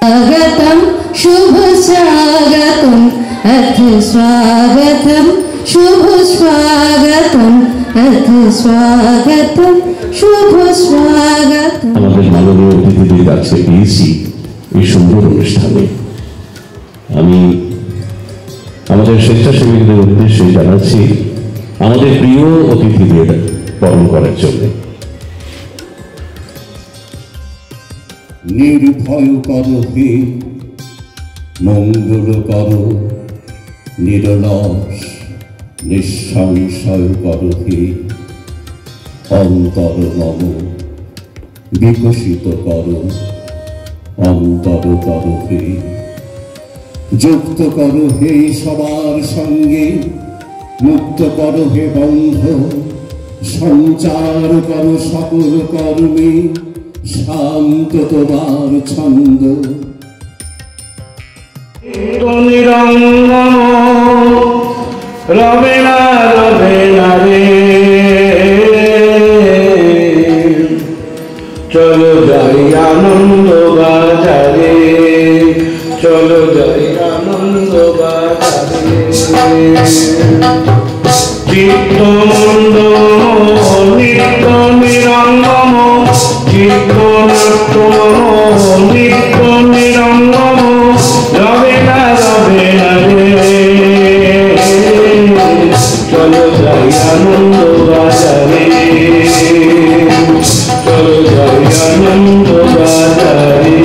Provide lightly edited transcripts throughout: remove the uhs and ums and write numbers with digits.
स्वागतम शुभ स्वागतम अथ स्वागतम शुभ स्वागतम अथ स्वागतम शुभ स्वागतम। আমাদের মাননীয় অতিথিদের কাছে পেয়েছি এই সুন্দর অনুষ্ঠানে। আমি আমাদের স্বেচ্ছাসেবীদের উদ্দেশ্যে জানাচ্ছি আমাদের প্রিয় অতিথিদের বরণ করার জন্য। নির্ভয় করো হে মঙ্গল করো, নিরলস নিঃসংশয় করো হে অন্তর মম, বিকশিত করো অন্তর করো হে, যুক্ত করো হে সবার সঙ্গে, মুক্ত করো হে বন্ধ, সঞ্চার করো সকল কর্মে, শান্ত তোমার ছন্দ। নিরঙ্গন রবে না রে, চলো যাই আনন্দ বাজারে, চলো যাই আনন্দ বাজারে। চিত্ত মন্দ নিত্য নিরঙ্গন, চিত্ত নাট্য নিত্য নিরঙ্গন, রবে না রে, চলো যাই আনন্দ বাজারে, চলো যাই আনন্দ বাজারে।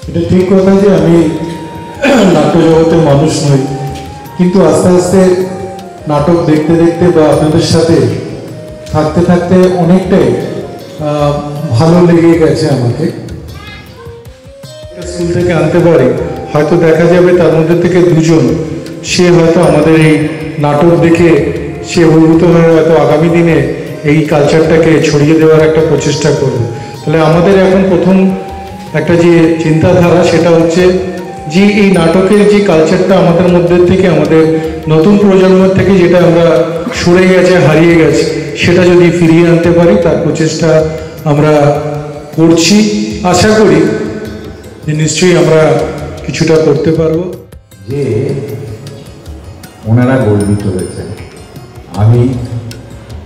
এটা ঠিক কথা যে আমি নাট্য জগতের মানুষ নই, কিন্তু আস্তে আস্তে নাটক দেখতে দেখতে বা আপনাদের সাথে থাকতে থাকতে অনেকটাই ভালো লেগে গেছে আমাকে। স্কুল থেকে আনতে পারি, হয়তো দেখা যাবে তার মধ্যে থেকে দুজন সে হয়তো আমাদের এই নাটক দেখে সে অভিভূত হয়ে হয়তো আগামী দিনে এই কালচারটাকে ছড়িয়ে দেওয়ার একটা প্রচেষ্টা করবে। তাহলে আমাদের এখন প্রথম একটা যে চিন্তাধারা সেটা হচ্ছে যে এই নাটকের যে কালচারটা আমাদের মধ্যে থেকে, আমাদের নতুন প্রজন্মের থেকে যেটা আমরা সরে গেছে, হারিয়ে গেছে, সেটা যদি ফিরিয়ে আনতে পারি তার প্রচেষ্টা আমরা করছি। আশা করি যে নিশ্চয়ই আমরা কিছুটা করতে পারবো। যে ওনারা গর্বিত হয়েছেন, আমি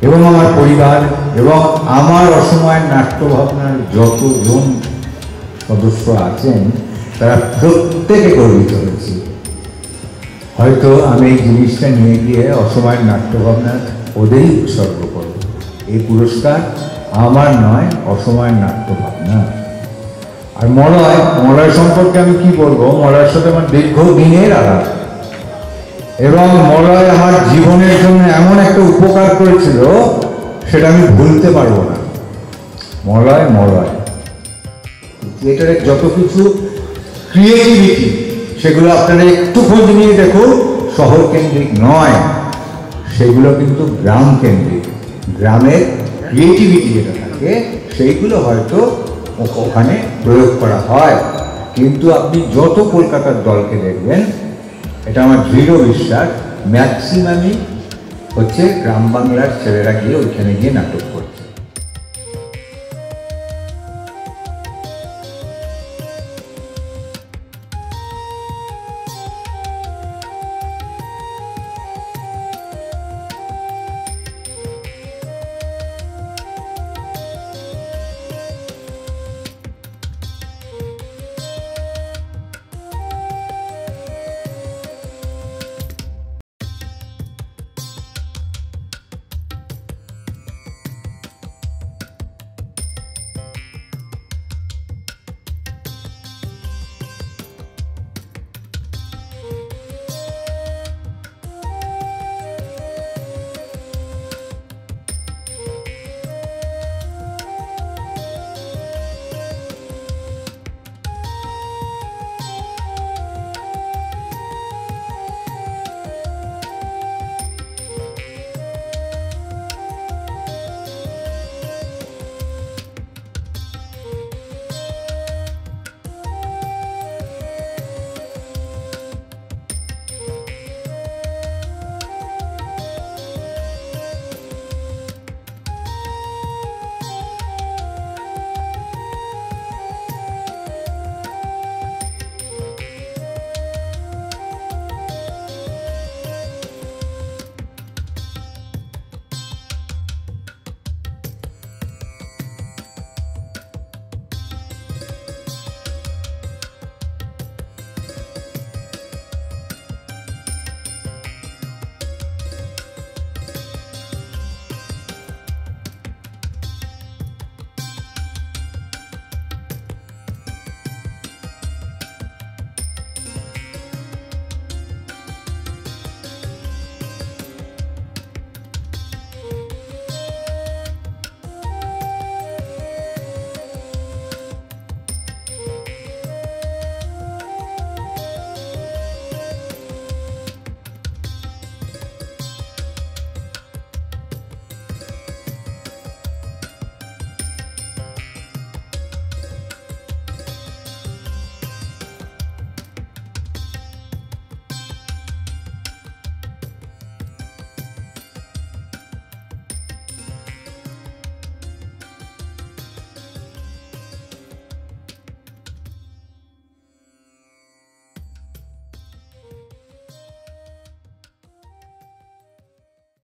এবং আমার পরিবার এবং আমার অসময়ের নাট্য ভাবনার যতজন সদস্য আছেন তারা প্রত্যেকে গর্বিত হয়েছে। হয়তো আমি এই জিনিসটা নিয়ে গিয়ে অসময়ের নাট্যভাবনা ওদেরই উৎসর্গ করব। এই পুরস্কার আমার নয়, অসময়ের নাট্যভাবনা। আর মলয় সম্পর্কে আমি কি বলবো, মলয়ের সাথে আমার দীর্ঘদিনের আলাপ, এবং মলয় আমার জীবনের জন্য এমন একটা উপকার করেছিল সেটা আমি ভুলতে পারবো না। মলয় থিয়েটারের যত কিছু ক্রিয়েটিভিটি সেগুলো আপনারা একটু খোঁজ নিয়ে দেখুন, শহর কেন্দ্রিক নয়, সেগুলো কিন্তু গ্রাম কেন্দ্রিক। গ্রামের ক্রিয়েটিভিটি যেটা থাকে সেইগুলো হয়তো ওখানে প্রয়োগ করা হয়, কিন্তু আপনি যত কলকাতার দলকে দেখবেন, এটা আমার দৃঢ় বিশ্বাস, ম্যাক্সিমামই হচ্ছে গ্রাম বাংলার ছেলেরা গিয়ে ওইখানে গিয়ে নাটক করে।